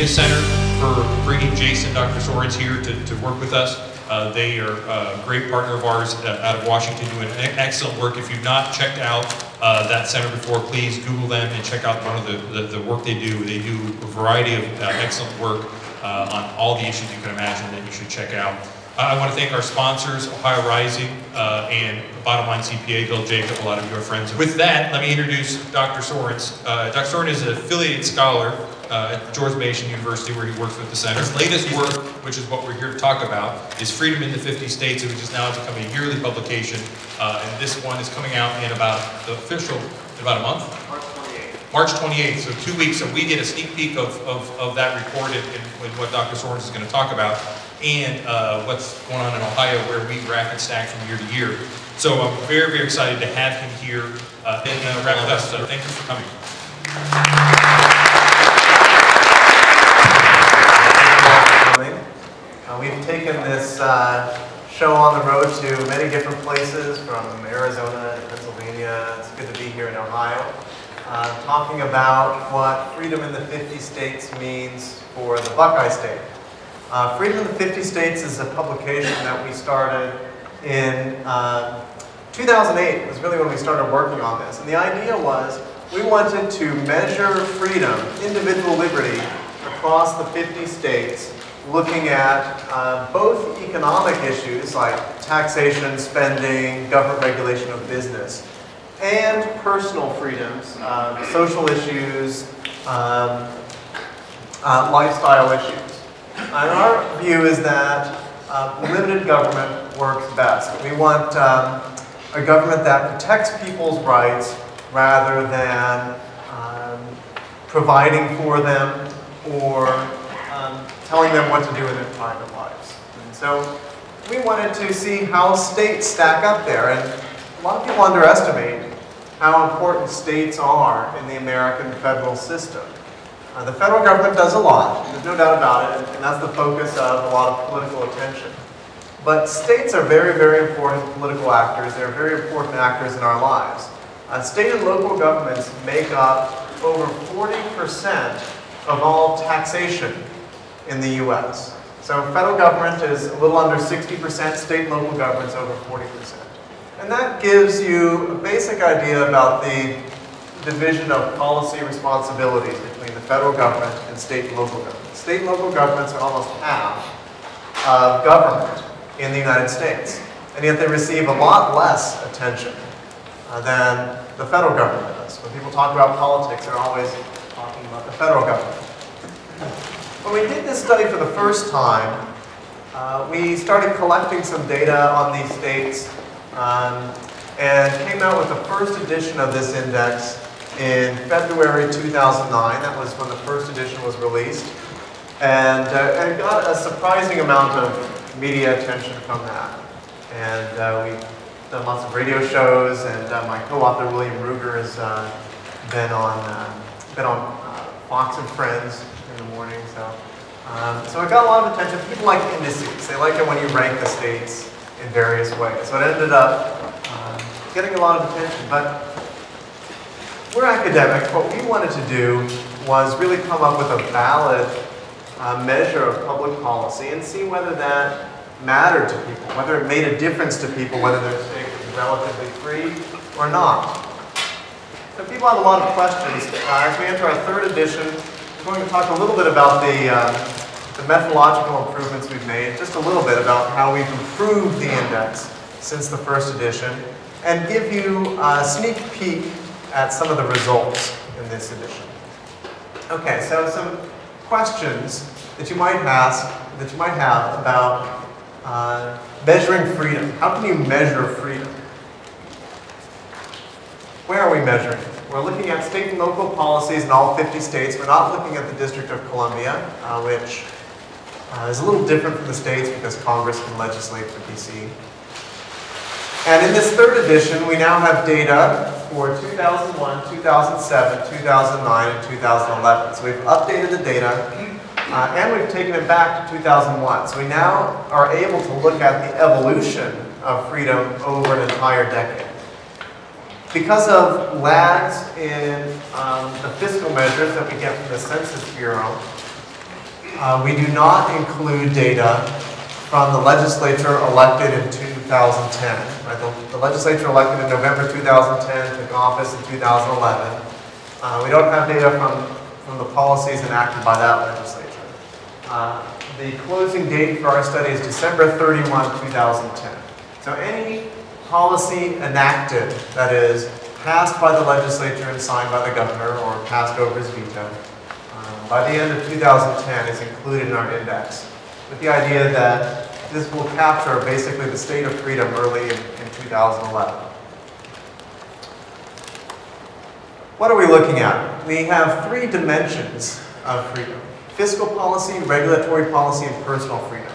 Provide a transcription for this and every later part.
Data Center for bringing Jason, Dr. Sorens here to work with us. They are a great partner of ours out of Washington, doing excellent work. If you've not checked out that center before, please Google them and check out one of the work they do. They do a variety of excellent work on all the issues you can imagine that you should check out. I want to thank our sponsors, Ohio Rising and Bottom Line CPA, Bill Jacob. A lot of you are friends. With that, let me introduce Dr. Sorens. Dr. Sorens is an affiliated scholar at George Mason University, where he works with the center. His latest work, which is what we're here to talk about, is Freedom in the 50 States, which has now become a yearly publication. And this one is coming out in about a month? March 28th. March 28th, so 2 weeks. So we get a sneak peek of that report and what Dr. Sorens is going to talk about, and what's going on in Ohio, where we rack and stack from year to year. So I'm very, very excited to have him here and wrap with us. So thank you for coming. We've taken this show on the road to many different places, from Arizona to Pennsylvania. It's good to be here in Ohio, talking about what Freedom in the 50 States means for the Buckeye State. Freedom in the 50 States is a publication that we started in 2008, was really when we started working on this. And the idea was we wanted to measure freedom, individual liberty, across the 50 states, looking at both economic issues like taxation, spending, government regulation of business, and personal freedoms, social issues, lifestyle issues. And our view is that limited government works best. We want a government that protects people's rights rather than providing for them or telling them what to do in their private lives. And so we wanted to see how states stack up there. And a lot of people underestimate how important states are in the American federal system. The federal government does a lot, there's no doubt about it, and that's the focus of a lot of political attention. But states are very, very important political actors. They're very important actors in our lives. State and local governments make up over 40% of all taxation in the U.S. So federal government is a little under 60%, state and local government's over 40%. And that gives you a basic idea about the division of policy responsibilities between the federal government and state and local government. State and local governments are almost half of government in the United States, and yet they receive a lot less attention than the federal government does. When people talk about politics, they're always talking about the federal government. When we did this study for the first time, we started collecting some data on these states and came out with the first edition of this index in February 2009. That was when the first edition was released. And it got a surprising amount of media attention from that. And we've done lots of radio shows, and my co-author William Ruger has been on Fox and Friends in the morning. So it got a lot of attention. People like indices. They like it when you rank the states in various ways. So it ended up getting a lot of attention. But we're academics. What we wanted to do was really come up with a valid measure of public policy and see whether that mattered to people, whether it made a difference to people, whether their state was relatively free or not. So people have a lot of questions. As we enter our third edition, we're going to talk a little bit about the methodological improvements we've made, just a little bit about how we've improved the index since the first edition, and give you a sneak peek at some of the results in this edition. Okay, so some questions that you might have about measuring freedom. How can you measure freedom? Where are we measuring? We're looking at state and local policies in all 50 states. We're not looking at the District of Columbia, which is a little different from the states because Congress can legislate for DC. And in this third edition, we now have data for 2001, 2007, 2009, and 2011. So we've updated the data, and we've taken it back to 2001. So we now are able to look at the evolution of freedom over an entire decade. Because of lags in the fiscal measures that we get from the Census Bureau, we do not include data from the legislature elected in 2010. Right? The legislature elected in November 2010 took office in 2011. We don't have data from the policies enacted by that legislature. The closing date for our study is December 31, 2010. So any policy enacted, that is, passed by the legislature and signed by the governor or passed over his veto, by the end of 2010 is included in our index, with the idea that this will capture basically the state of freedom early in 2011. What are we looking at? We have three dimensions of freedom: fiscal policy, regulatory policy, and personal freedom.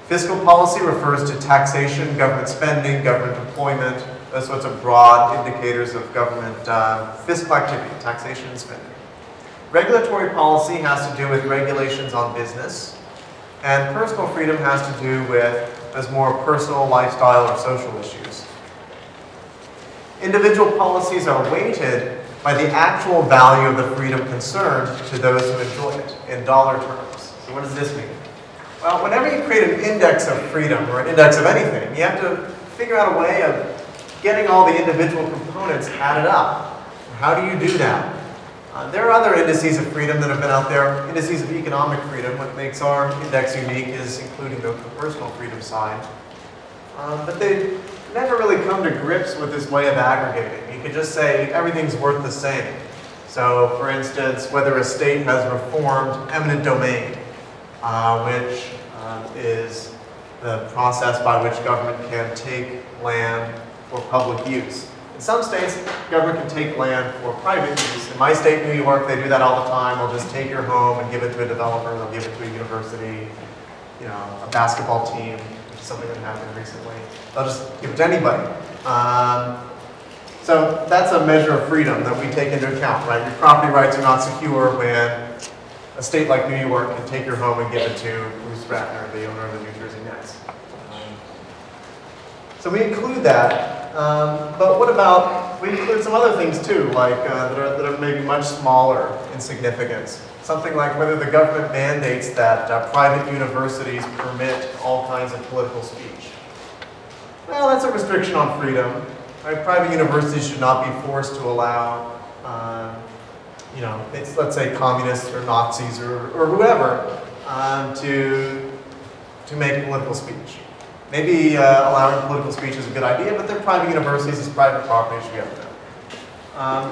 Fiscal policy refers to taxation, government spending, government employment, those sorts of broad indicators of government fiscal activity, taxation and spending. Regulatory policy has to do with regulations on business, and personal freedom has to do with those more personal, lifestyle, or social issues. Individual policies are weighted by the actual value of the freedom concerned to those who enjoy it in dollar terms. So what does this mean? Well, whenever you create an index of freedom or an index of anything, you have to figure out a way of getting all the individual components added up. How do you do that? There are other indices of freedom that have been out there, indices of economic freedom. What makes our index unique is including the personal freedom side. But they never really come to grips with this way of aggregating. You could just say everything's worth the same. So, for instance, whether a state has reformed eminent domain, which is the process by which government can take land for public use. In some states, government can take land for private use. In my state, New York, they do that all the time. They'll just take your home and give it to a developer. They'll give it to a university, you know, a basketball team, which is something that happened recently. They'll just give it to anybody. So that's a measure of freedom that we take into account, right? Your property rights are not secure when a state like New York can take your home and give it to Bruce Ratner, the owner of the New Jersey Nets. So we include that. But what about, we include some other things too, like that are maybe much smaller in significance. Something like whether the government mandates that private universities permit all kinds of political speech. Well, that's a restriction on freedom. Right? Private universities should not be forced to allow, you know, let's say communists or Nazis or whoever to make political speech. Maybe allowing political speech is a good idea, but they're private universities, it's private property, should be able to.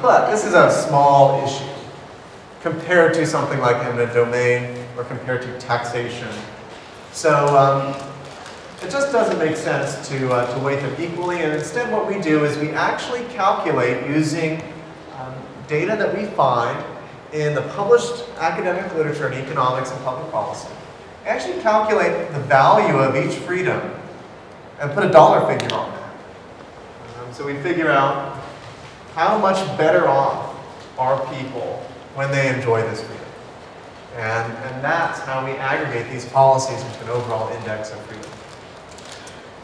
But this is a small issue compared to something like eminent domain or compared to taxation. So it just doesn't make sense to weight them equally, and instead what we do is we actually calculate using data that we find in the published academic literature in economics and public policy. We actually calculate the value of each freedom and put a dollar figure on that. So we figure out how much better off are people when they enjoy this freedom. And that's how we aggregate these policies into an overall index of freedom.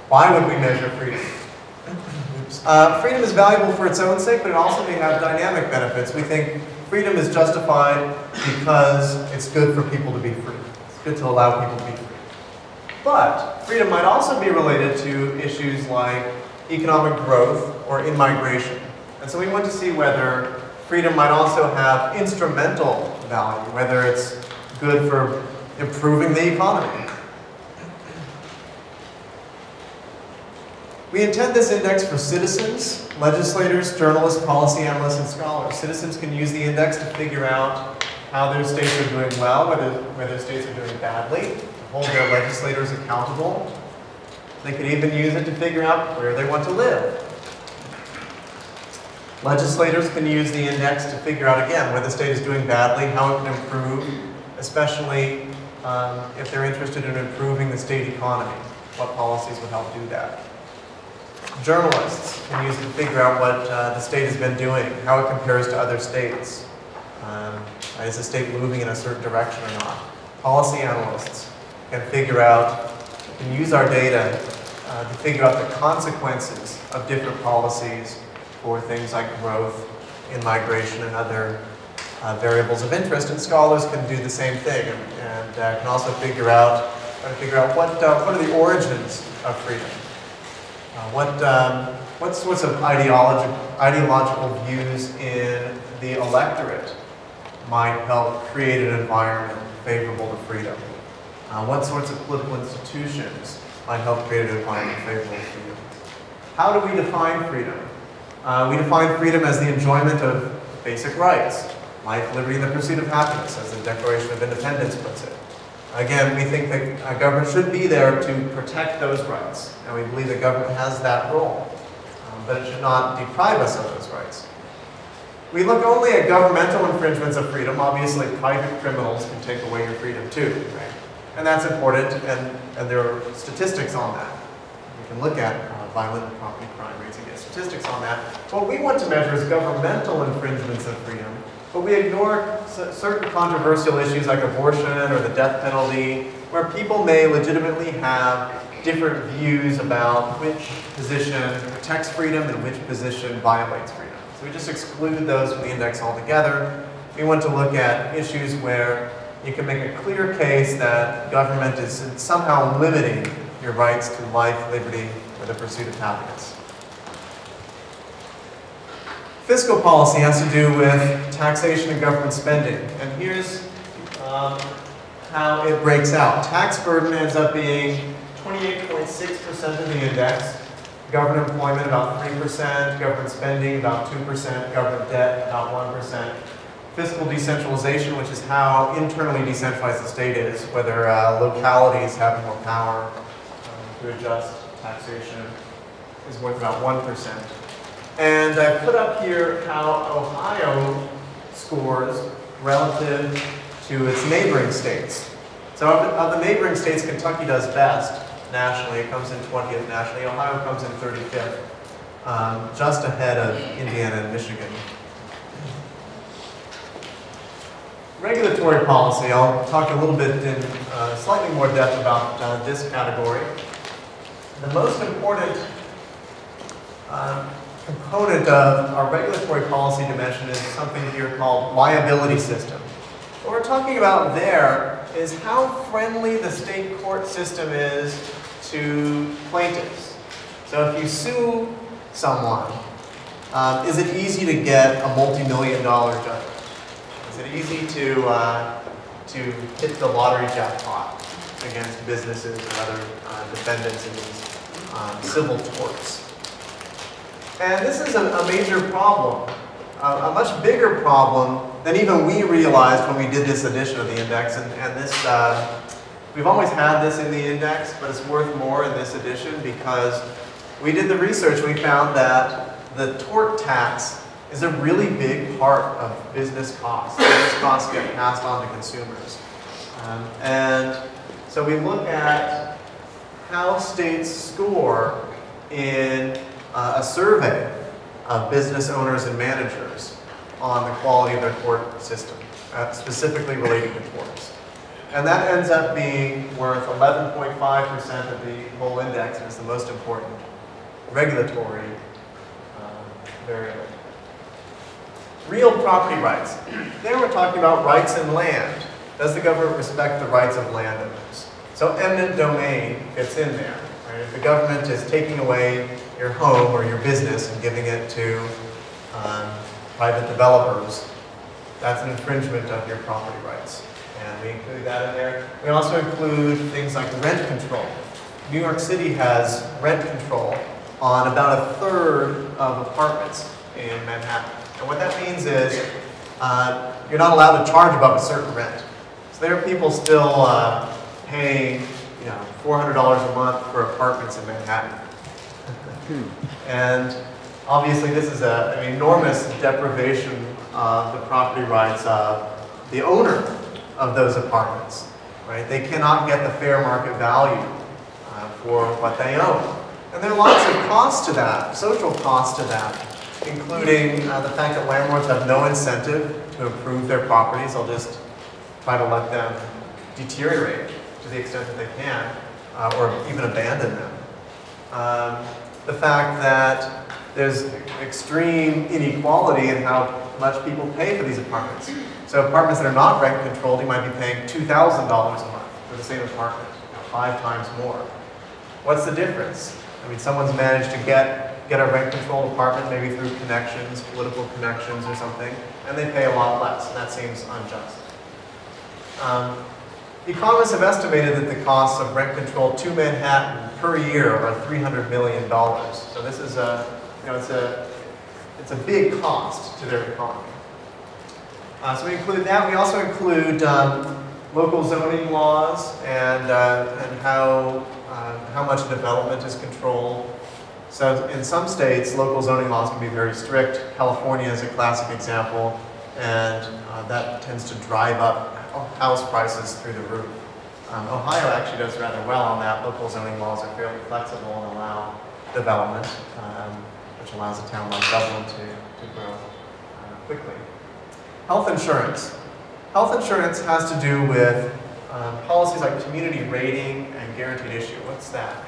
Why would we measure freedom? Freedom is valuable for its own sake, but it also may have dynamic benefits. We think freedom is justified because it's good for people to be free. It's good to allow people to be free. But freedom might also be related to issues like economic growth or in-migration. And so we want to see whether freedom might also have instrumental value, whether it's good for improving the economy. We intend this index for citizens, legislators, journalists, policy analysts, and scholars. Citizens can use the index to figure out how their states are doing well, whether states are doing badly, hold their legislators accountable. They could even use it to figure out where they want to live. Legislators can use the index to figure out, again, where the state is doing badly, how it can improve, especially if they're interested in improving the state economy. What policies would help do that? Journalists can use it to figure out what the state has been doing, how it compares to other states. Is the state moving in a certain direction or not? Policy analysts can figure out, can use our data to figure out the consequences of different policies for things like growth, in migration, and other variables of interest, and scholars can do the same thing and can also try to figure out what are the origins of freedom. What sorts of ideological views in the electorate might help create an environment favorable to freedom? What sorts of political institutions might help create an environment favorable to freedom? How do we define freedom? We define freedom as the enjoyment of basic rights, life, liberty, and the pursuit of happiness, as the Declaration of Independence puts it. Again, we think that government should be there to protect those rights, and we believe that government has that role, but it should not deprive us of those rights. We look only at governmental infringements of freedom. Obviously, private criminals can take away your freedom too, right? And that's important, and there are statistics on that. We can look at violent and property crime rates and get statistics on that. What we want to measure is governmental infringements of freedom, but we ignore certain controversial issues like abortion or the death penalty, where people may legitimately have different views about which position protects freedom and which position violates freedom. So we just exclude those from the index altogether. We want to look at issues where you can make a clear case that government is somehow limiting your rights to life, liberty, or the pursuit of happiness. Fiscal policy has to do with taxation and government spending. And here's how it breaks out. Tax burden ends up being 28.6% of the index. Government employment about 3%, government spending about 2%, government debt about 1%. Fiscal decentralization, which is how internally decentralized the state is, whether localities have more power to adjust taxation, is worth about 1%. And I put up here how Ohio scores relative to its neighboring states. So of the neighboring states, Kentucky does best nationally. It comes in 20th nationally. Ohio comes in 35th, just ahead of Indiana and Michigan. Regulatory policy. I'll talk a little bit in slightly more depth about this category. The most important component of our regulatory policy dimension is something here called liability system. What we're talking about there is how friendly the state court system is to plaintiffs. So if you sue someone, is it easy to get a multi-million-dollar judgment? Is it easy to hit the lottery jackpot against businesses and other defendants in these civil torts? And this is a major problem, a much bigger problem than even we realized when we did this edition of the index. And this, we've always had this in the index, but it's worth more in this edition because we did the research and we found that the tort tax is a really big part of business costs. Business costs get passed on to consumers. And so we look at how states score in a survey of business owners and managers on the quality of their tort system, specifically relating to torts. And that ends up being worth 11.5% of the whole index, and is the most important regulatory variable. Real property rights. There we're talking about rights in land. Does the government respect the rights of landowners? So eminent domain fits in there. Right? If the government is taking away your home or your business and giving it to private developers, that's an infringement of your property rights. And we include that in there. We also include things like rent control. New York City has rent control on about 1/3 of apartments in Manhattan. And what that means is you're not allowed to charge above a certain rent. So there are people still paying $400 a month for apartments in Manhattan. And obviously this is an enormous deprivation of the property rights of the owner of those apartments. Right? They cannot get the fair market value for what they own. And there are lots of costs to that, social costs to that, including the fact that landlords have no incentive to improve their properties. They'll just try to let them deteriorate to the extent that they can, or even abandon them. The fact that there's extreme inequality in how much people pay for these apartments. So apartments that are not rent controlled, you might be paying $2,000 a month for the same apartment, 5 times more. What's the difference? I mean, someone's managed to get a rent-controlled apartment, maybe through connections, political connections or something, and they pay a lot less, and that seems unjust. Economists have estimated that the costs of rent-controlled to Manhattan per year are $300 million. So this is it's a big cost to their economy. So we include that. We also include local zoning laws and how much development is controlled. So in some states, local zoning laws can be very strict. California is a classic example, and that tends to drive up house prices through the roof. Ohio actually does rather well on that. Local zoning laws are fairly flexible and allow development, which allows a town like Dublin to grow quickly. Health insurance. Health insurance has to do with policies like community rating and guaranteed issue. What's that?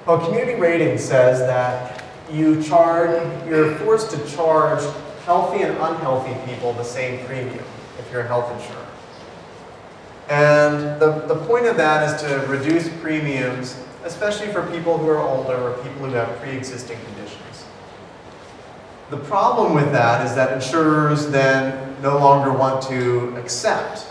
Well, community rating says that you're forced to charge healthy and unhealthy people the same premium if you're a health insurer. And the point of that is to reduce premiums, especially for people who are older or people who have pre-existing conditions. The problem with that is that insurers then no longer want to accept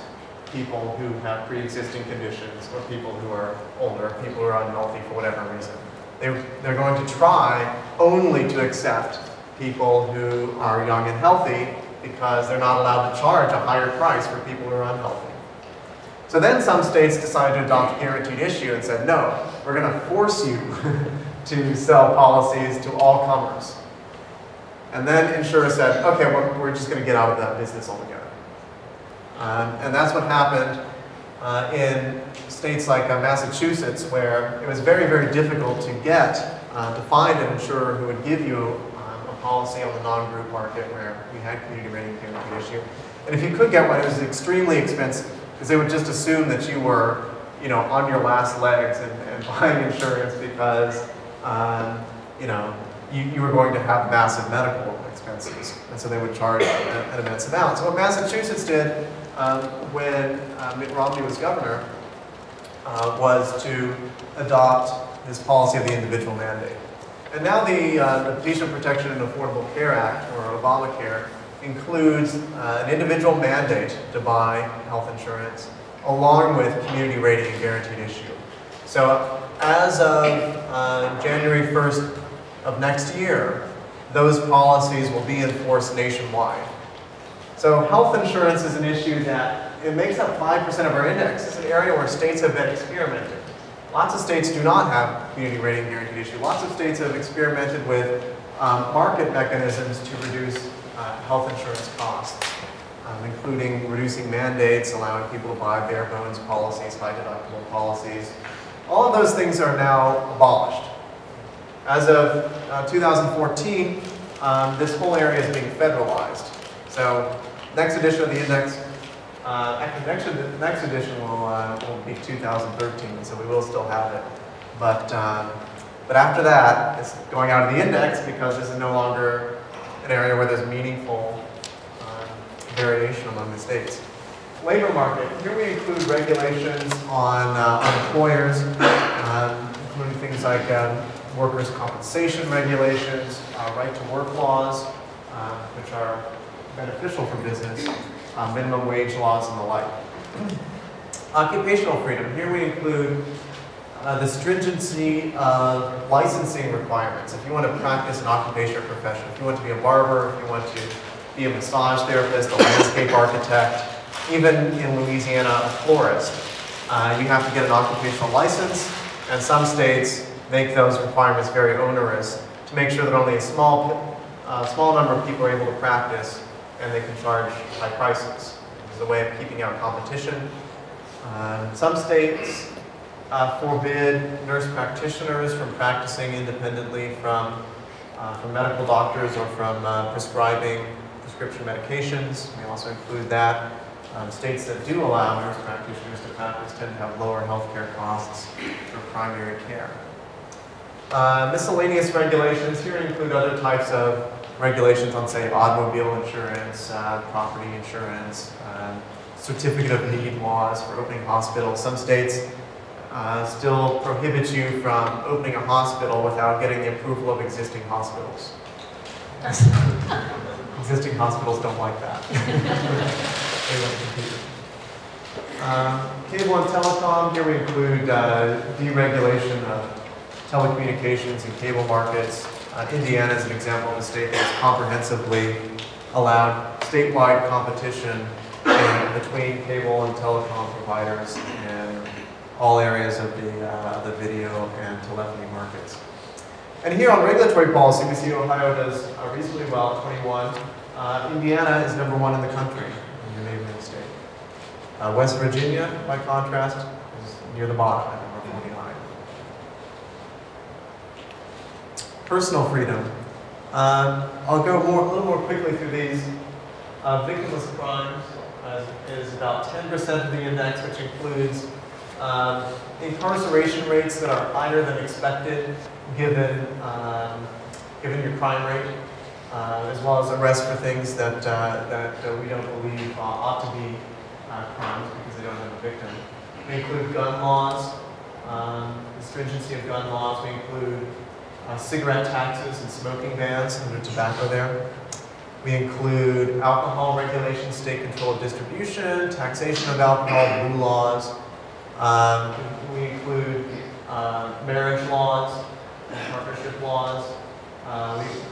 people who have pre-existing conditions or people who are older, people who are unhealthy for whatever reason. They're going to try only to accept people who are young and healthy because they're not allowed to charge a higher price for people who are unhealthy. So then some states decided to adopt guaranteed issue and said, no, we're going to force you to sell policies to all comers. And then insurers said, okay, we're just going to get out of that business altogether. And that's what happened in states like Massachusetts, where it was very, very difficult to find an insurer who would give you a policy on the non-group market where we had community rating guaranteed issue. And if you could get one, it was extremely expensive, because they would just assume that you were, on your last legs and buying insurance because, you were going to have massive medical expenses, and so they would charge an immense amount. So what Massachusetts did when Mitt Romney was governor was to adopt this policy of the individual mandate. And now the Patient Protection and Affordable Care Act, or Obamacare, includes an individual mandate to buy health insurance along with community rating and guaranteed issue. So as of January 1st of next year, those policies will be enforced nationwide. So health insurance is an issue that it makes up 5% of our index. It's an area where states have been experimenting. Lots of states do not have community rating guaranteed issue. Lots of states have experimented with market mechanisms to reduce health insurance costs, including reducing mandates, allowing people to buy bare bones policies, high deductible policies. All of those things are now abolished. As of 2014, this whole area is being federalized. So next edition of the index, actually next edition will be 2013, so we will still have it. But after that, it's going out of the index because this is no longer an area where there's meaningful variation among the states. Labor market. Here we include regulations on employers, including things like workers' compensation regulations, right-to-work laws, which are beneficial for business, minimum wage laws, and the like. Occupational freedom. Here we include the stringency of licensing requirements. If you want to practice an occupation or profession, if you want to be a barber, if you want to be a massage therapist, a landscape architect, even in Louisiana, a florist, you have to get an occupational license, and some states make those requirements very onerous to make sure that only a small number of people are able to practice and they can charge high prices. It's a way of keeping out competition. Some states forbid nurse practitioners from practicing independently from medical doctors or from prescribing prescription medications. We also include that. States that do allow nurse practitioners to practice tend to have lower healthcare costs for primary care. Miscellaneous regulations here include other types of regulations on, say, automobile insurance, property insurance, certificate of need laws for opening hospitals. Some states still prohibit you from opening a hospital without getting the approval of existing hospitals. Existing hospitals don't like that. They want to compete. Cable and telecom, here we include deregulation of telecommunications and cable markets. Indiana is an example of a state that has comprehensively allowed statewide competition between cable and telecom providers in all areas of the video and telephony markets. And here on regulatory policy, we see Ohio does reasonably well, 21. Indiana is #1 in the country, in your neighboring state. West Virginia, by contrast, is near the bottom at number 49. Personal freedom. I'll go a little more quickly through these. Victimless crimes is about 10% of the index, which includes incarceration rates that are higher than expected given your crime rate, as well as arrests for things that we don't believe ought to be crimes because they don't have a victim. We include gun laws, the stringency of gun laws. We include cigarette taxes and smoking bans under tobacco there. We include alcohol regulations, state control of distribution, taxation of alcohol, blue laws. We include marriage laws, partnership laws.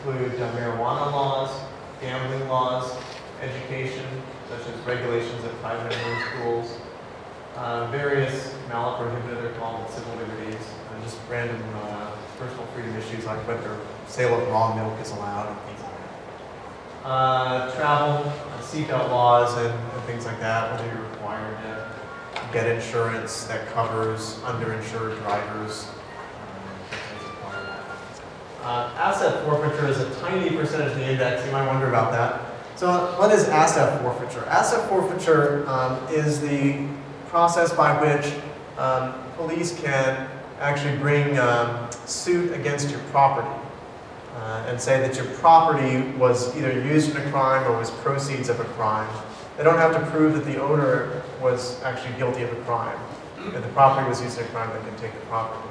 We include marijuana laws, gambling laws, education, such as regulations of private and home schools, various malaprohibited, they're called civil liberties, just random personal freedom issues like whether sale of raw milk is allowed and things like that. Travel, seatbelt laws and things like that, whether you're required to get insurance that covers underinsured drivers. Asset forfeiture is a tiny percentage of the index. You might wonder about that. So what is asset forfeiture? Asset forfeiture is the process by which police can actually bring suit against your property and say that your property was either used in a crime or was proceeds of a crime. They don't have to prove that the owner was actually guilty of a crime. If the property was used in a crime, they can take the property.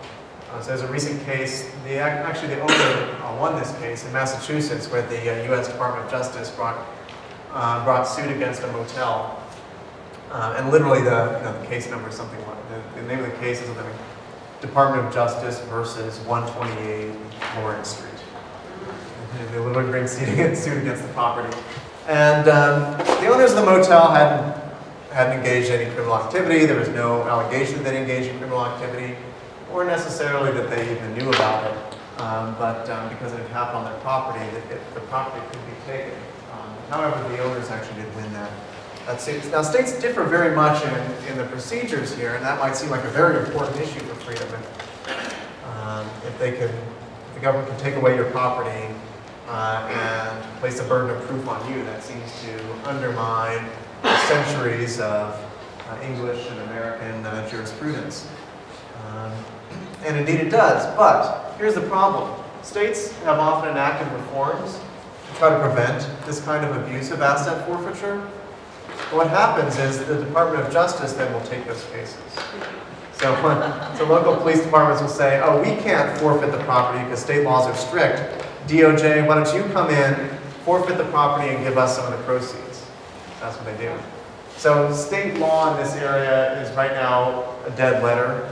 So there's a recent case, actually the owner won this case in Massachusetts where the U.S. Department of Justice brought suit against a motel. And literally the case number is something like, the name of the case is something like Department of Justice versus 128 Lawrence Street. And they literally bring suit against the property. And the owners of the motel hadn't engaged in any criminal activity. There was no allegation that they engaged in criminal activity, or necessarily that they even knew about it. But because it had happened on their property, the property could be taken. However, the owners actually did win that suit. Now, states differ very much in the procedures here, and that might seem like a very important issue for freedom. If the government can take away your property and place a burden of proof on you, that seems to undermine centuries of English and American jurisprudence. And indeed it does, but here's the problem. States have often enacted reforms to try to prevent this kind of abuse of asset forfeiture. But what happens is that the Department of Justice then will take those cases. So local police departments will say, oh, we can't forfeit the property because state laws are strict. DOJ, why don't you come in, forfeit the property, and give us some of the proceeds? That's what they do. So state law in this area is right now a dead letter,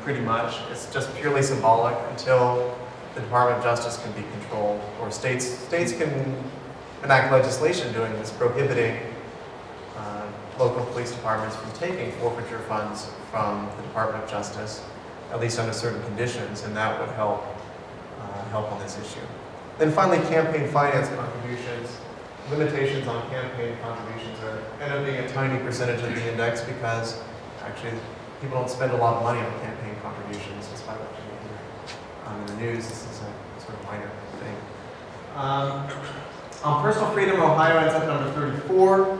pretty much. It's just purely symbolic until the Department of Justice can be controlled, or states can enact legislation doing this, prohibiting local police departments from taking forfeiture funds from the Department of Justice, at least under certain conditions, and that would help on this issue. Then finally, campaign finance contributions. Limitations on campaign contributions end up being a tiny percentage of the index because actually people don't spend a lot of money on campaign contributions, despite what you hear in the news. This is a sort of minor thing. On personal freedom, Ohio ends up number 34.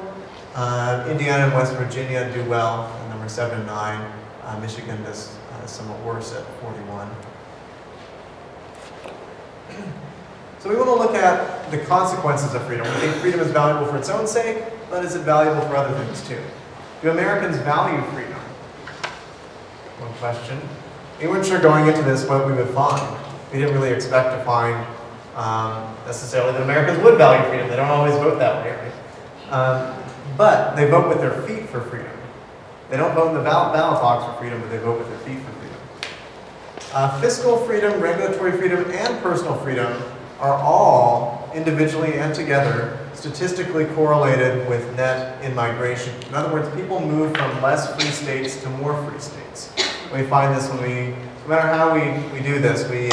Indiana and West Virginia do well at number 7 and 9. Michigan does somewhat worse at 41. So we want to look at the consequences of freedom. We think freedom is valuable for its own sake, but is it valuable for other things too? Do Americans value freedom? One question. We weren't sure going into this what we would find. We didn't really expect to find necessarily that Americans would value freedom. They don't always vote that way, right? But they vote with their feet for freedom. They don't vote in the ballot box for freedom, but they vote with their feet for freedom. Fiscal freedom, regulatory freedom, and personal freedom are all, individually and together, statistically correlated with net in-migration. In other words, people move from less free states to more free states. We find this when no matter how we do this, we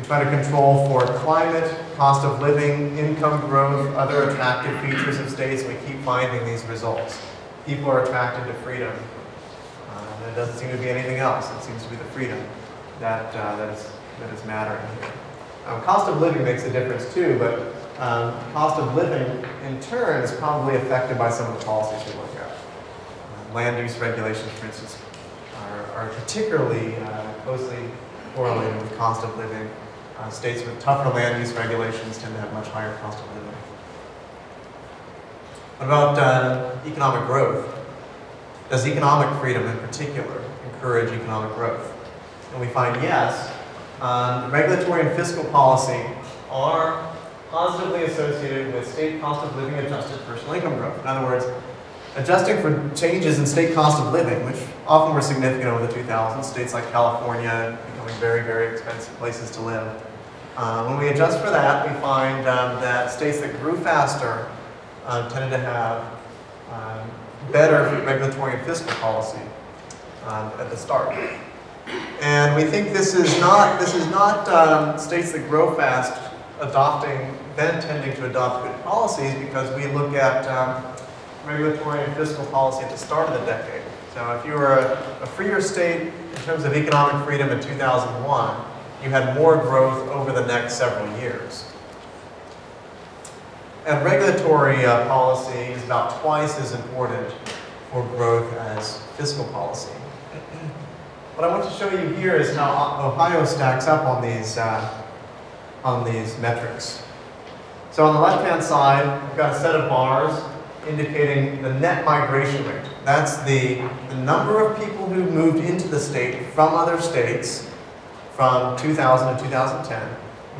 try to control for climate, cost of living, income growth, other attractive features of states, and we keep finding these results. People are attracted to freedom. There doesn't seem to be anything else. It seems to be the freedom that is mattering here. Cost of living makes a difference too, but cost of living in turn is probably affected by some of the policies we look at. Land use regulations, for instance, are particularly closely correlated with cost of living. States with tougher land use regulations tend to have much higher cost of living. What about economic growth? Does economic freedom in particular encourage economic growth? And we find yes. Regulatory and fiscal policy are positively associated with state cost of living adjusted personal income growth. In other words, adjusting for changes in state cost of living, which often were significant over the 2000s, states like California becoming very, very expensive places to live. When we adjust for that, we find that states that grew faster tended to have better regulatory and fiscal policy at the start. And we think this is not states that grow fast then tending to adopt good policies, because we look at regulatory and fiscal policy at the start of the decade. So if you were a freer state in terms of economic freedom in 2001, you had more growth over the next several years. And regulatory policy is about twice as important for growth as fiscal policy. What I want to show you here is how Ohio stacks up on these metrics. So on the left-hand side, we've got a set of bars indicating the net migration rate. That's the number of people who moved into the state from other states from 2000 to 2010,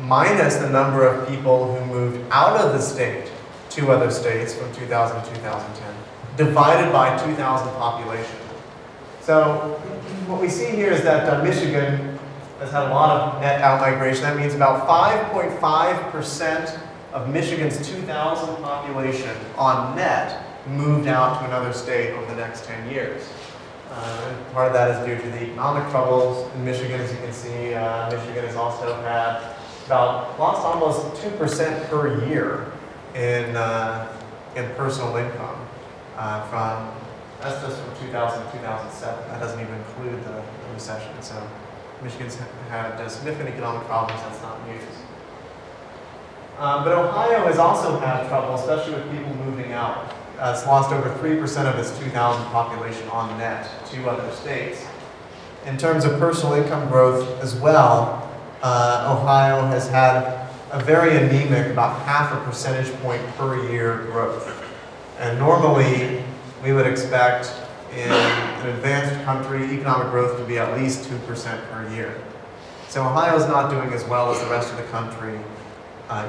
minus the number of people who moved out of the state to other states from 2000 to 2010, divided by 2,000 population. So what we see here is that Michigan has had a lot of net out-migration. That means about 5.5% of Michigan's 2,000 population on net moved out to another state over the next 10 years. And part of that is due to the economic troubles in Michigan. As you can see, Michigan has also had lost almost 2% per year in personal income that's just from 2000 to 2007. That doesn't even include the recession. So Michigan's had significant economic problems. That's not news. But Ohio has also had trouble, especially with people moving out. It's lost over 3% of its 2,000 population on net to other states. In terms of personal income growth as well, Ohio has had a very anemic, about half a percentage point per year growth. And normally, we would expect in an advanced country economic growth to be at least 2% per year. So Ohio is not doing as well as the rest of the country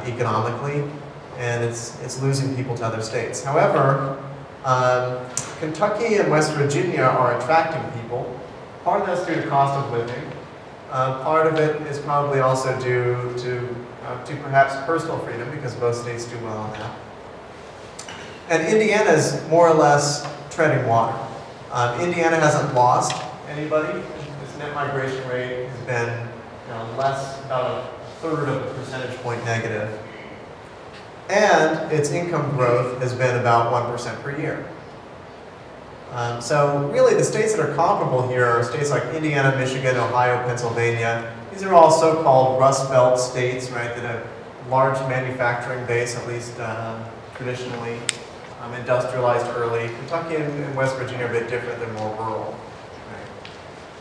economically, and it's losing people to other states. However, Kentucky and West Virginia are attracting people. Part of that's due to cost of living. Part of it is probably also due to perhaps personal freedom, because both states do well on that. And Indiana is more or less treading water. Indiana hasn't lost anybody. Its net migration rate has been about a third of a percentage point negative. And its income growth has been about 1% per year. So really the states that are comparable here are states like Indiana, Michigan, Ohio, Pennsylvania. These are all so-called Rust Belt states, right, that have large manufacturing base, at least traditionally, industrialized early. Kentucky and West Virginia are a bit different, they're more rural.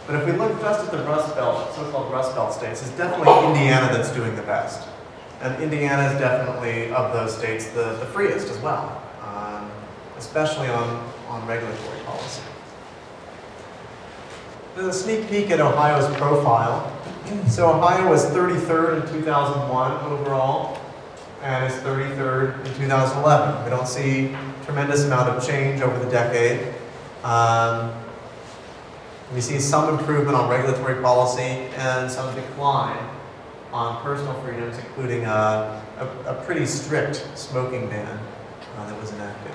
But if we look just at the Rust Belt, so-called Rust Belt states, it's definitely Indiana that's doing the best. And Indiana is definitely, of those states, the freest as well, especially on regulatory policy. There's a sneak peek at Ohio's profile. So Ohio was 33rd in 2001 overall, and is 33rd in 2011. We don't see a tremendous amount of change over the decade. We see some improvement on regulatory policy and some decline on personal freedoms, including a pretty strict smoking ban that was enacted.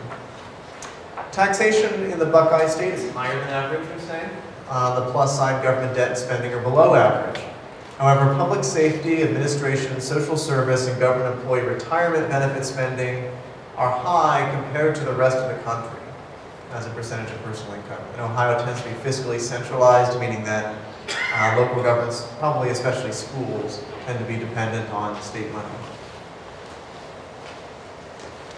Taxation in the Buckeye State is higher than average, we're saying. The plus side, government debt and spending, are below average. However, public safety, administration, social service, and government employee retirement benefit spending are high compared to the rest of the country as a percentage of personal income. And Ohio tends to be fiscally centralized, meaning that local governments, probably especially schools, tend to be dependent on state money.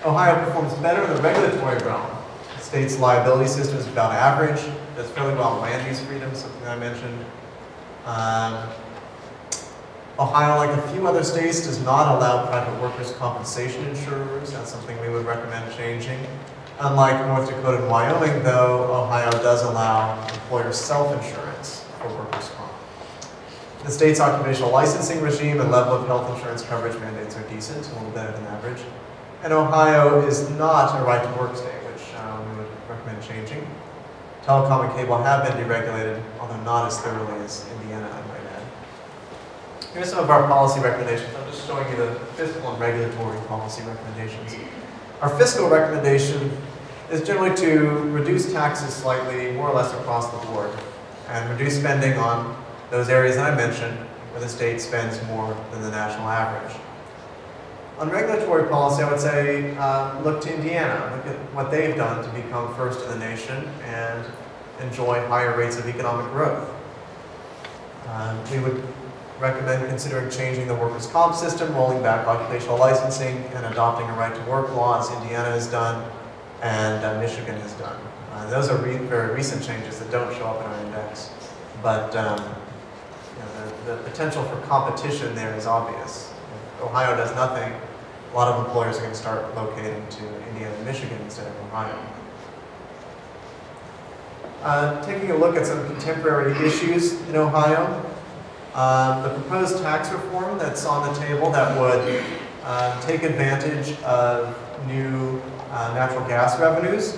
Ohio performs better in the regulatory realm. The state's liability system is about average. Does fairly well on land use freedom, something I mentioned. Ohio, like a few other states, does not allow private workers' compensation insurers. That's something we would recommend changing. Unlike North Dakota and Wyoming, though, Ohio does allow employer self-insurance for workers' comp. The state's occupational licensing regime and level of health insurance coverage mandates are decent, a little better than average. And Ohio is not a right-to-work state, which we would recommend changing. Telecom and cable have been deregulated, although not as thoroughly as Indiana, I might add. Here's some of our policy recommendations. I'm just showing you the fiscal and regulatory policy recommendations. Our fiscal recommendation is generally to reduce taxes slightly, more or less across the board, and reduce spending on those areas that I mentioned where the state spends more than the national average. On regulatory policy, I would say look to Indiana. Look at what they've done to become first in the nation and enjoy higher rates of economic growth. We would recommend considering changing the workers' comp system, rolling back occupational licensing, and adopting a right-to-work law, as Indiana has done and Michigan has done. Those are very recent changes that don't show up in our index, but the potential for competition there is obvious. If Ohio does nothing, a lot of employers are going to start locating to Indiana and Michigan instead of Ohio. Taking a look at some contemporary issues in Ohio, the proposed tax reform that's on the table that would take advantage of new natural gas revenues,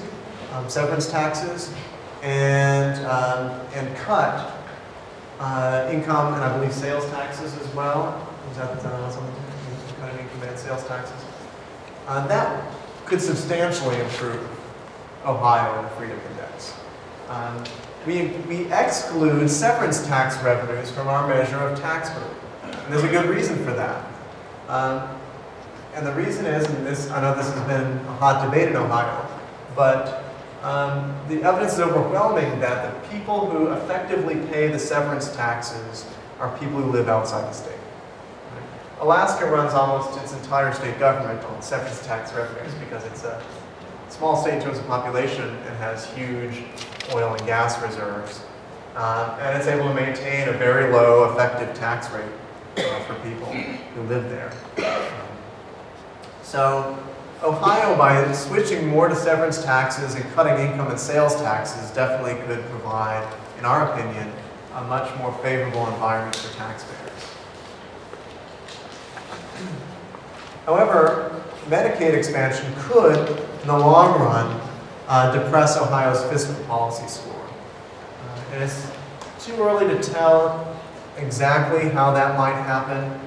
severance taxes, and cut income and I believe sales taxes as well. Is that something? Cutting income and sales taxes. That could substantially improve Ohio in the Freedom Index. We exclude severance tax revenues from our measure of tax burden. And there's a good reason for that. And the reason is, and I know this has been a hot debate in Ohio, but the evidence is overwhelming that the people who effectively pay the severance taxes are people who live outside the state. Alaska runs almost its entire state government on severance tax revenues because it's a small state in terms of population and has huge oil and gas reserves. And it's able to maintain a very low effective tax rate for people who live there. So Ohio, by switching more to severance taxes and cutting income and sales taxes, definitely could provide, in our opinion, a much more favorable environment for taxpayers. However, Medicaid expansion could, in the long run, depress Ohio's fiscal policy score. And it's too early to tell exactly how that might happen.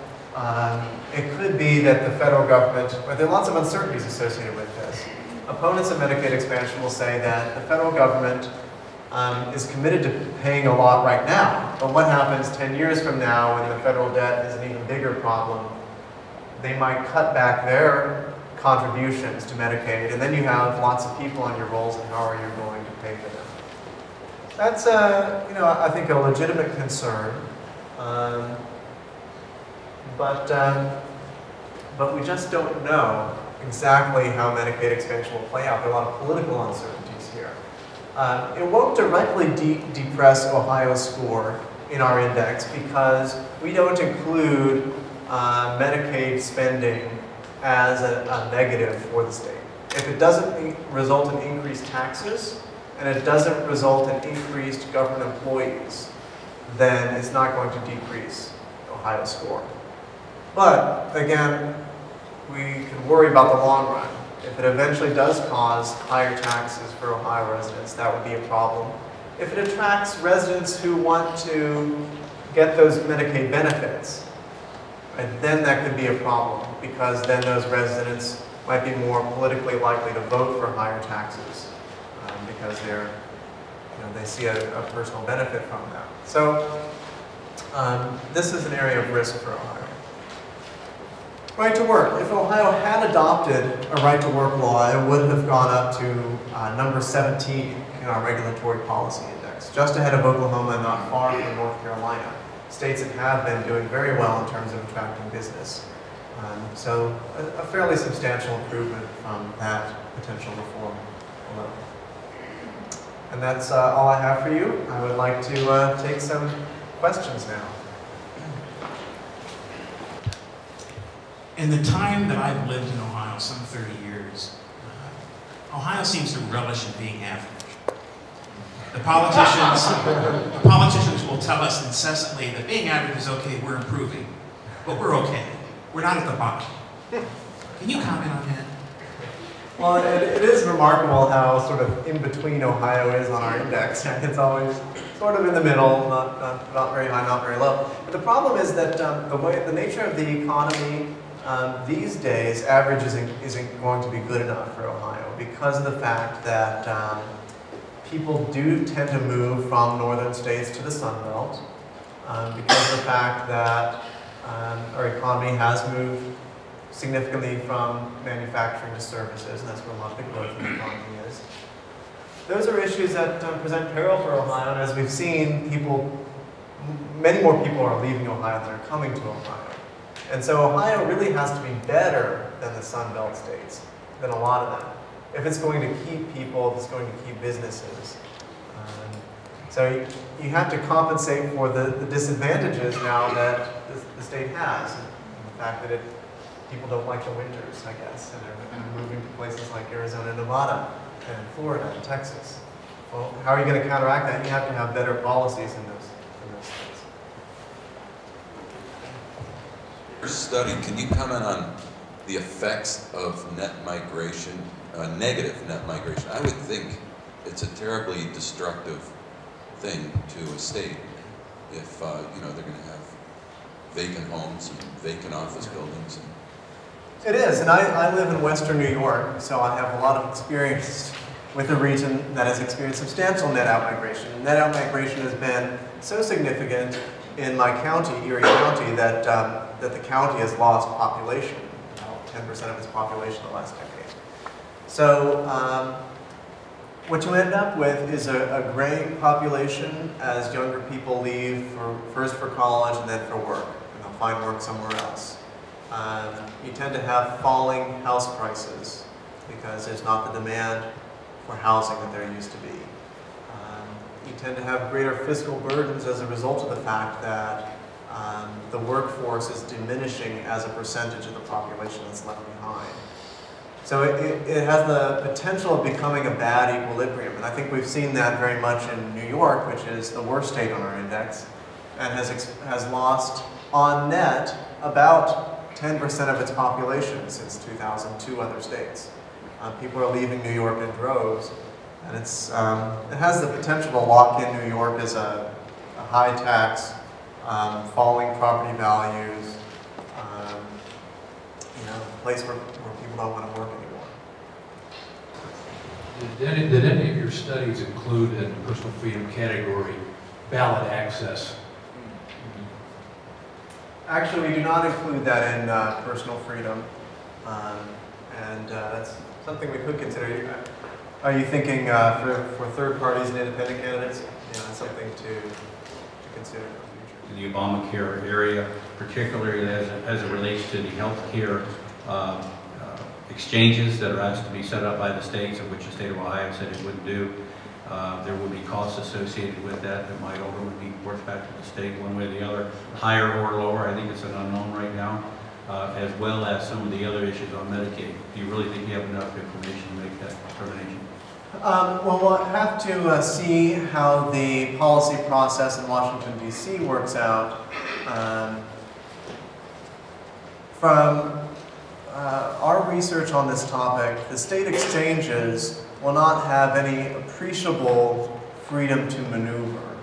It could be that the federal government, but there are lots of uncertainties associated with this. Opponents of Medicaid expansion will say that the federal government is committed to paying a lot right now, but what happens 10 years from now when the federal debt is an even bigger problem? They might cut back their contributions to Medicaid, and then you have lots of people on your rolls, and how are you going to pay for them? That's, I think a legitimate concern, but we just don't know exactly how Medicaid expansion will play out. There are a lot of political uncertainties here. It won't directly depress Ohio's score in our index because we don't include Medicaid spending as a negative for the state. If it doesn't result in increased taxes and it doesn't result in increased government employees, then it's not going to decrease Ohio's score. But again, we can worry about the long run. If it eventually does cause higher taxes for Ohio residents, that would be a problem. If it attracts residents who want to get those Medicaid benefits, then that could be a problem because then those residents might be more politically likely to vote for higher taxes because they see a personal benefit from that. So this is an area of risk for Ohio. Right to work. If Ohio had adopted a right to work law, it would have gone up to number 17 in our regulatory policy index, just ahead of Oklahoma and not far from North Carolina. States that have been doing very well in terms of attracting business. So a fairly substantial improvement from that potential reform alone. And that's all I have for you. I would like to take some questions now. In the time that I've lived in Ohio, some 30 years, Ohio seems to relish in being average. The politicians will tell us incessantly that being average is okay, we're improving, but we're okay. We're not at the bottom. Can you comment on that? Well, it is remarkable how sort of in between Ohio is on our index. It's always sort of in the middle, not very high, not very low. But the problem is that the nature of the economy these days, average isn't going to be good enough for Ohio because of the fact that people do tend to move from northern states to the Sun Belt because of the fact that our economy has moved significantly from manufacturing to services, and that's where a lot of the growth in the economy is. Those are issues that present peril for Ohio, and as we've seen, many more people are leaving Ohio than are coming to Ohio. And so Ohio really has to be better than the Sun Belt states, than a lot of them, if it's going to keep people, if it's going to keep businesses. So you have to compensate for the disadvantages now that the state has, and the fact that people don't like the winters, I guess, and they're moving to places like Arizona, Nevada, and Florida, and Texas. Well, how are you going to counteract that? You have to have better policies in those states. Your study, can you comment on the effects of net migration, negative net migration? I would think it's a terribly destructive thing to a state if they're going to have vacant homes and vacant office buildings. It is, and I live in Western New York, so I have a lot of experience with a region that has experienced substantial net out migration. Net out migration has been so significant in my county, Erie County, that the county has lost population, 10% of its population in the last decade. So what you end up with is a graying population as younger people leave first for college and then for work, and they'll find work somewhere else. You tend to have falling house prices because there's not the demand for housing that there used to be. You tend to have greater fiscal burdens as a result of the fact that the workforce is diminishing as a percentage of the population that's left behind. So it has the potential of becoming a bad equilibrium, and I think we've seen that very much in New York, which is the worst state on our index, and has lost on net about 10% of its population since 2002 other states. People are leaving New York in droves, and it has the potential to lock in New York as a high tax, falling property values, a place where people don't want to work anymore. Did any of your studies include in the personal freedom category ballot access? Actually, we do not include that in personal freedom, and that's something we could consider. Are you thinking for third parties and independent candidates? Yeah, that's something to consider in the future. In the Obamacare area, particularly as it relates to the health care exchanges that are asked to be set up by the states, of which the state of Ohio said it wouldn't do. There would be costs associated with that that might ultimately be worth back to the state one way or the other, higher or lower. I think it's an unknown right now, as well as some of the other issues on Medicaid. Do you really think you have enough information to make that determination? Well, we'll have to see how the policy process in Washington, D.C. works out. From our research on this topic, the state exchanges will not have any appreciable freedom to maneuver.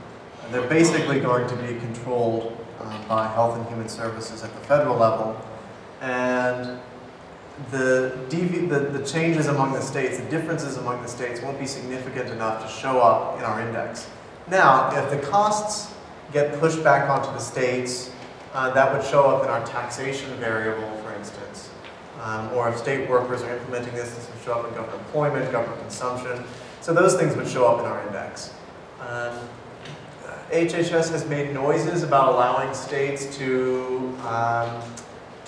They're basically going to be controlled by Health and Human Services at the federal level. And the changes among the states, the differences among the states won't be significant enough to show up in our index. Now, if the costs get pushed back onto the states, that would show up in our taxation variable, for instance. Or if state workers are implementing this would show up in government employment, government consumption. So those things would show up in our index. HHS has made noises about allowing states to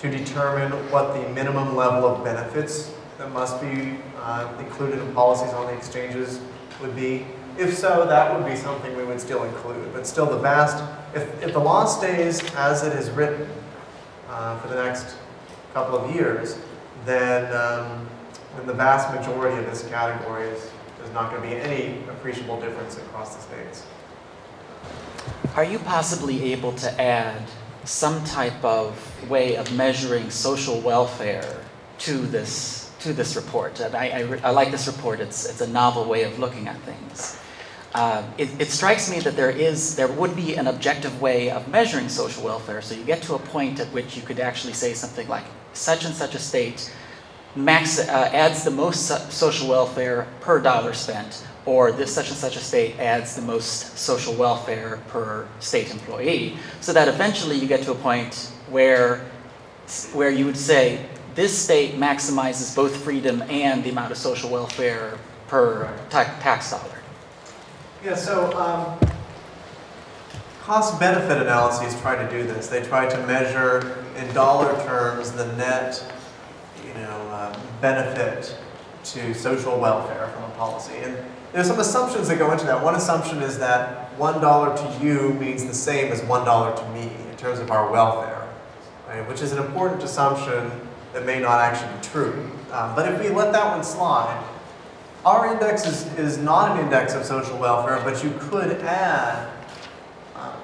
determine what the minimum level of benefits that must be included in policies on the exchanges would be. If so, that would be something we would still include. But still if the law stays as it is written for the next couple of years, then the vast majority of this category there's not going to be any appreciable difference across the states. Are you possibly able to add some type of way of measuring social welfare to this report? And I like this report. It's a novel way of looking at things. It strikes me that there would be an objective way of measuring social welfare. So you get to a point at which you could actually say something like such and such a state adds the most social welfare per dollar spent, or this such and such a state adds the most social welfare per state employee, so that eventually you get to a point where you would say this state maximizes both freedom and the amount of social welfare per tax dollar. Yeah, so cost-benefit analyses try to do this. They try to measure in dollar terms the net benefit to social welfare from a policy. And there's some assumptions that go into that. One assumption is that $1 to you means the same as $1 to me in terms of our welfare, right? Which is an important assumption that may not actually be true. But if we let that one slide, our index is not an index of social welfare, but you could add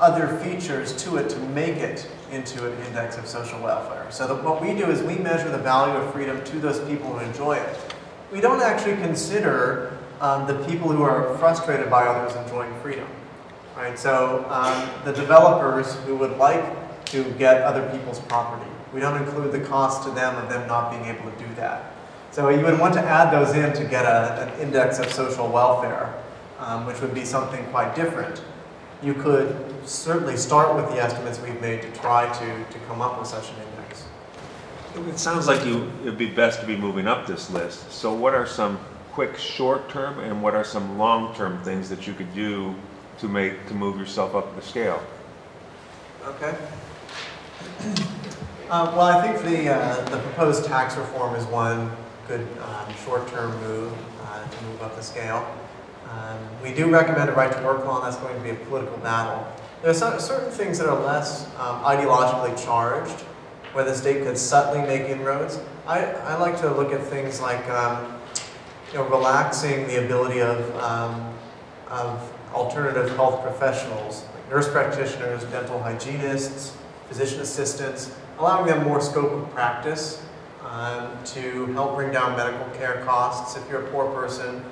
other features to it to make it into an index of social welfare. So that what we do is we measure the value of freedom to those people who enjoy it. We don't actually consider the people who are frustrated by others enjoying freedom, right? So the developers who would like to get other people's property, we don't include the cost to them of them not being able to do that. So you would want to add those in to get an index of social welfare, which would be something quite different. You could certainly start with the estimates we've made to try to come up with such an index. It sounds like it'd be best to be moving up this list. So what are some quick short-term and what are some long-term things that you could do to move yourself up the scale? Okay. Well, I think the proposed tax reform is one good short-term move to move up the scale. We do recommend a right-to-work law, and that's going to be a political battle. There are certain things that are less ideologically charged, where the state could subtly make inroads. I like to look at things like relaxing the ability of alternative health professionals, like nurse practitioners, dental hygienists, physician assistants, allowing them more scope of practice to help bring down medical care costs. If you're a poor person,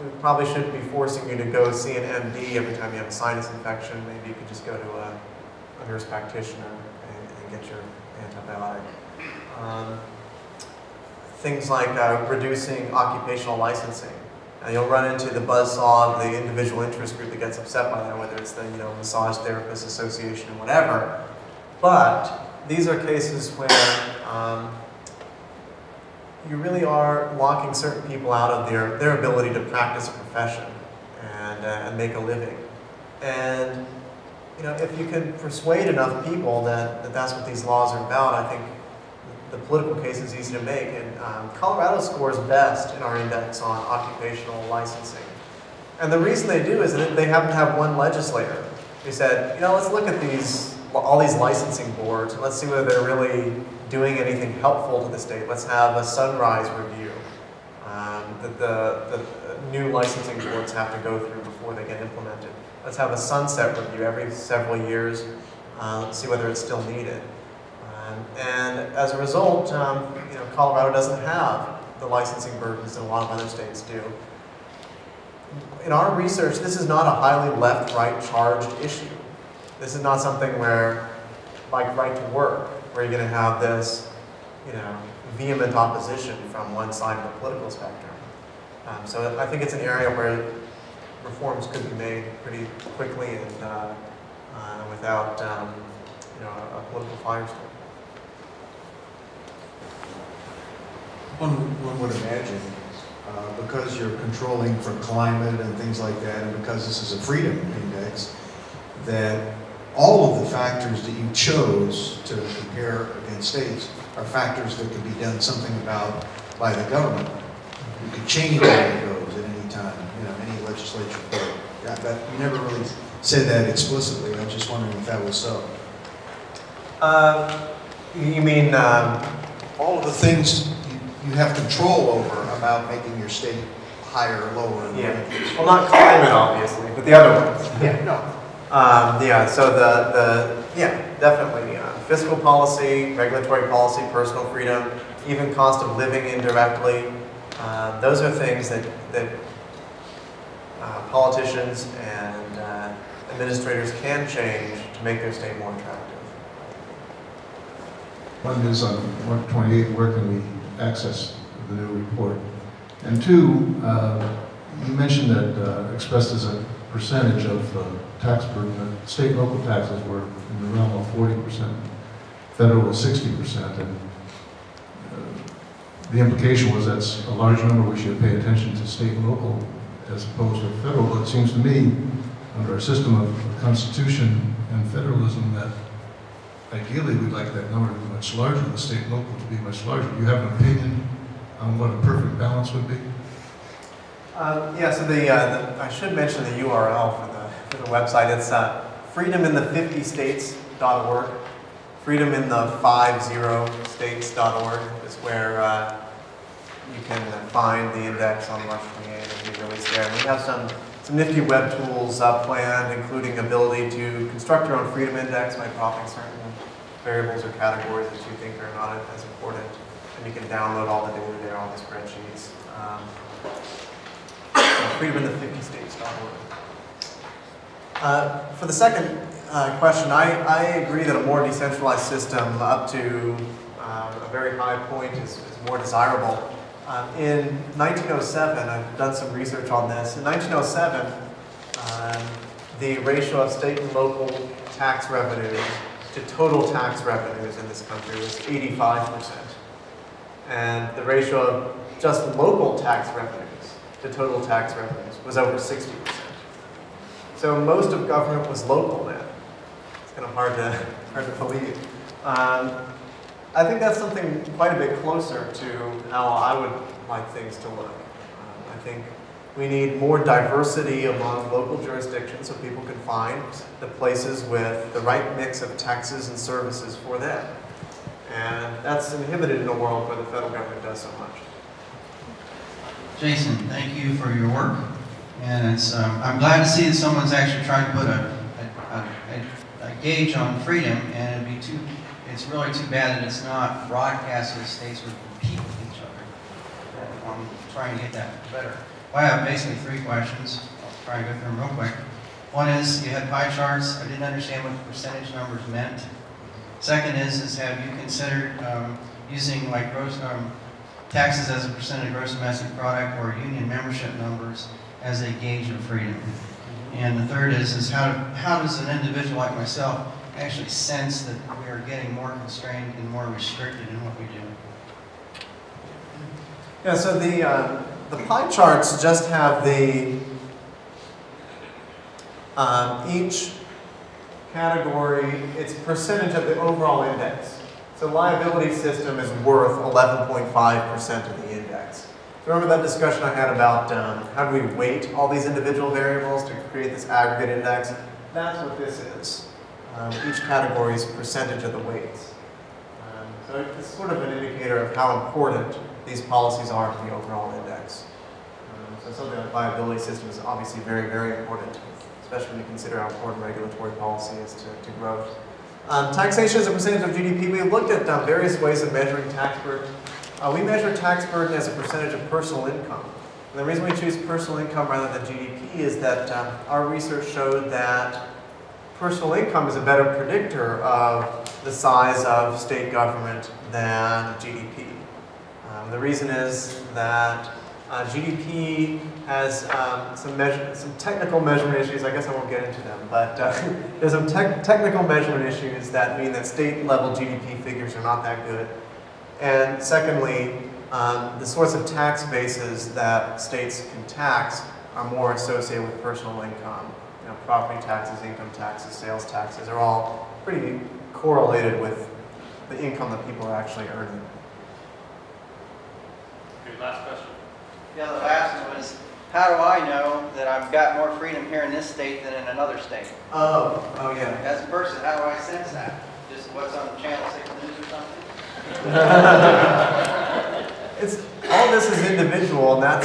we probably shouldn't be forcing you to go see an MD every time you have a sinus infection. Maybe you could just go to a nurse practitioner and get your antibiotic. Things like reducing occupational licensing. You'll run into the buzzsaw of the individual interest group that gets upset by that, whether it's the Massage Therapists Association or whatever. But these are cases where you really are locking certain people out of their ability to practice a profession and make a living. And if you can persuade enough people that that's what these laws are about, I think the political case is easy to make. And Colorado scores best in our index on occupational licensing. And the reason they do is that they happen to have one legislator who said, you know, let's look at all these licensing boards and let's see whether they're really doing anything helpful to the state. Let's have a sunrise review that the new licensing boards have to go through before they get implemented. Let's have a sunset review every several years. Let's see whether it's still needed. And as a result, you know, Colorado doesn't have the licensing burdens that a lot of other states do. In our research, this is not a highly left-right charged issue. This is not something where, like right to work, where you're going to have this, you know, vehement opposition from one side of the political spectrum. So I think it's an area where reforms could be made pretty quickly and without, you know, a political firestorm. One would imagine, because you're controlling for climate and things like that, and because this is a freedom index, that all of the factors that you chose to compare against states are factors that could be done something about by the government. You could change where it goes at any time, you know, any legislature could. Yeah, but you never really said that explicitly. I was just wondering if that was so. You mean all of the things you have control over about making your state higher or lower? Yeah. Well, not climate, obviously, but the other ones. Yeah. No. Yeah. So yeah, definitely fiscal policy, regulatory policy, personal freedom, even cost of living indirectly. Those are things that politicians and administrators can change to make their state more attractive. One is on 128, where can we access the new report? And two, you mentioned that expressed as a percentage of tax burden, that state and local taxes were in the realm of 40%, federal was 60%, and the implication was that's a large number. We should pay attention to state and local as opposed to federal. But it seems to me, under our system of constitution and federalism, that ideally we'd like that number to be much larger, the state and local to be much larger. Do you have an opinion on what a perfect balance would be? Yeah, so I should mention the URL for the website. It's freedomin50states.org. Freedomin50states.org is where you can find the index on March 28th and be released there. And we have some nifty web tools planned, including ability to construct your own freedom index by dropping certain variables or categories that you think are not as important. And you can download all the data there, all the spreadsheets. Freedomin50states.org. For the second question, I agree that a more decentralized system up to a very high point is more desirable. In 1907, I've done some research on this. In 1907, the ratio of state and local tax revenues to total tax revenues in this country was 85%. And the ratio of just local tax revenues to total tax revenues was over 60%. So most of government was local then. It's kind of hard to believe. I think that's something quite a bit closer to how I would like things to look. I think we need more diversity among local jurisdictions so people can find the places with the right mix of taxes and services for them. And that's inhibited in a world where the federal government does so much. Jason, thank you for your work. And it's, I'm glad to see that someone's actually trying to put a gauge on freedom, and it's really too bad that it's not broadcast so the states would compete with each other. I'm trying to get that better. Well, I have basically 3 questions. I'll try and go through them real quick. One is, you had pie charts. I didn't understand what the percentage numbers meant. Second is have you considered using like taxes as a percent of gross domestic product or union membership numbers as a gauge of freedom? And the third is how does an individual like myself actually sense that we are getting more constrained and more restricted in what we do? Yeah, so the pie charts just have each category, its percentage of the overall index. So liability system is worth 11.5% of the index. So remember that discussion I had about how do we weight all these individual variables to create this aggregate index? That's what this is. Each category's percentage of the weights. So it's sort of an indicator of how important these policies are to the overall index. So something like liability system is obviously very, very important, especially when you consider how important regulatory policy is to growth. Taxation as a percentage of GDP, we looked at various ways of measuring tax burden. We measure tax burden as a percentage of personal income. And the reason we choose personal income rather than GDP is that our research showed that personal income is a better predictor of the size of state government than GDP. The reason is that GDP has some technical measurement issues. I guess I won't get into them, but there's some technical measurement issues that mean that state level GDP figures are not that good. And secondly, the sorts of tax bases that states can tax are more associated with personal income. You know, property taxes, income taxes, sales taxes are all pretty correlated with the income that people are actually earning. Okay, last question. Yeah, the last one was, how do I know that I've got more freedom here in this state than in another state? Oh yeah. As a person, how do I sense that? Just what's on Channel 6 News or something? All this is individual, and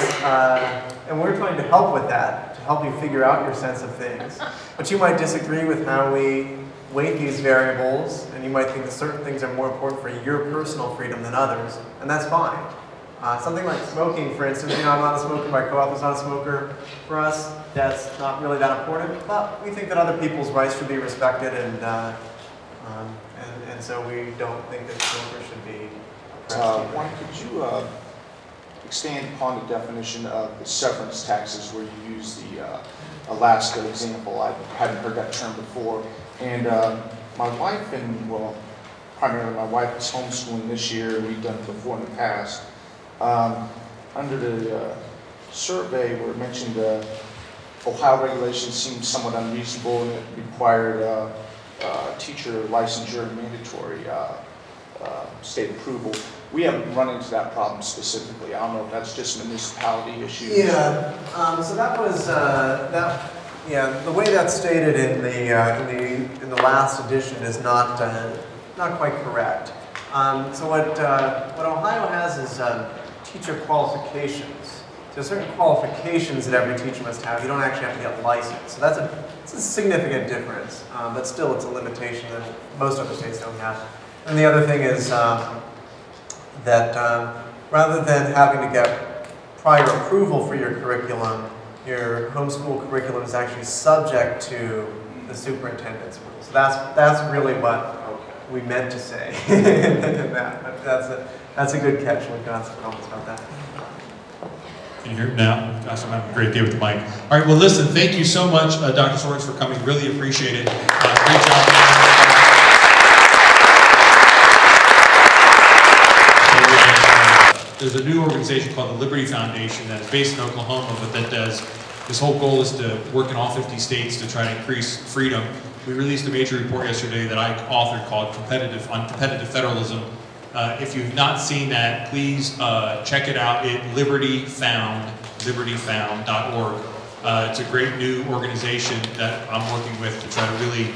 and we're trying to help with that, to help you figure out your sense of things. But you might disagree with how we weight these variables, and you might think that certain things are more important for your personal freedom than others, and that's fine. Something like smoking, for instance, I'm not a smoker, my co-author's not a smoker. For us, that's not really that important, but we think that other people's rights should be respected, and so we don't think that smokers should be oppressed. One, could you expand upon the definition of the severance taxes where you use the Alaska example? I hadn't heard that term before. And my wife and, well, primarily my wife is homeschooling this year. We've done it before in the past. Under the survey where it mentioned Ohio regulations seemed somewhat unreasonable and it required teacher licensure and mandatory state approval. We haven't run into that problem specifically. I don't know if that's just municipality issues. Yeah, so that was yeah. The way that's stated in the last edition is not quite correct. So what Ohio has is teacher qualifications. So certain qualifications that every teacher must have. You don't actually have to get licensed. So it's a significant difference, but still it's a limitation that most other states don't have. And the other thing is that rather than having to get prior approval for your curriculum, your homeschool curriculum is actually subject to the superintendent's rules. So that's really what we meant to say. That's a good catch. We've got some comments about that. Can you hear me now? Gosh, I'm having a great day with the mic. All right, well, listen, thank you so much, Dr. Sorens, for coming. Really appreciate it. Great job. There's a new organization called the Liberty Foundation that is based in Oklahoma, but that does, this whole goal is to work in all 50 states to try to increase freedom. We released a major report yesterday that I authored called Competitive Federalism. If you've not seen that, please check it out at libertyfound.org. It's a great new organization that I'm working with to try to really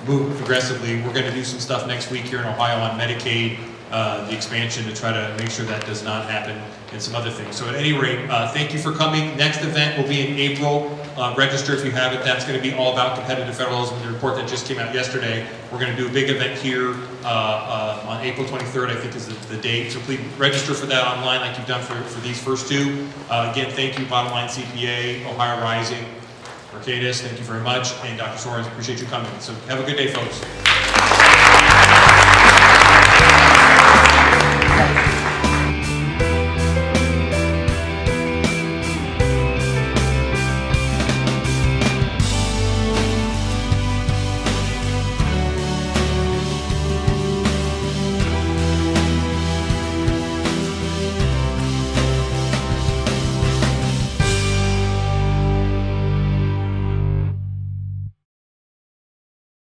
move aggressively. We're going to do some stuff next week here in Ohio on Medicaid, the expansion, to try to make sure that does not happen, and some other things. So at any rate, thank you for coming. Next event will be in April. Register if you haven't. That's going to be all about competitive federalism. The report that just came out yesterday. We're going to do a big event here on April 23rd, I think is the date. So please register for that online like you've done for these first two. Again, thank you, Bottom Line CPA, Ohio Rising, Mercatus, thank you very much. And Dr. Sorens, appreciate you coming. So have a good day, folks.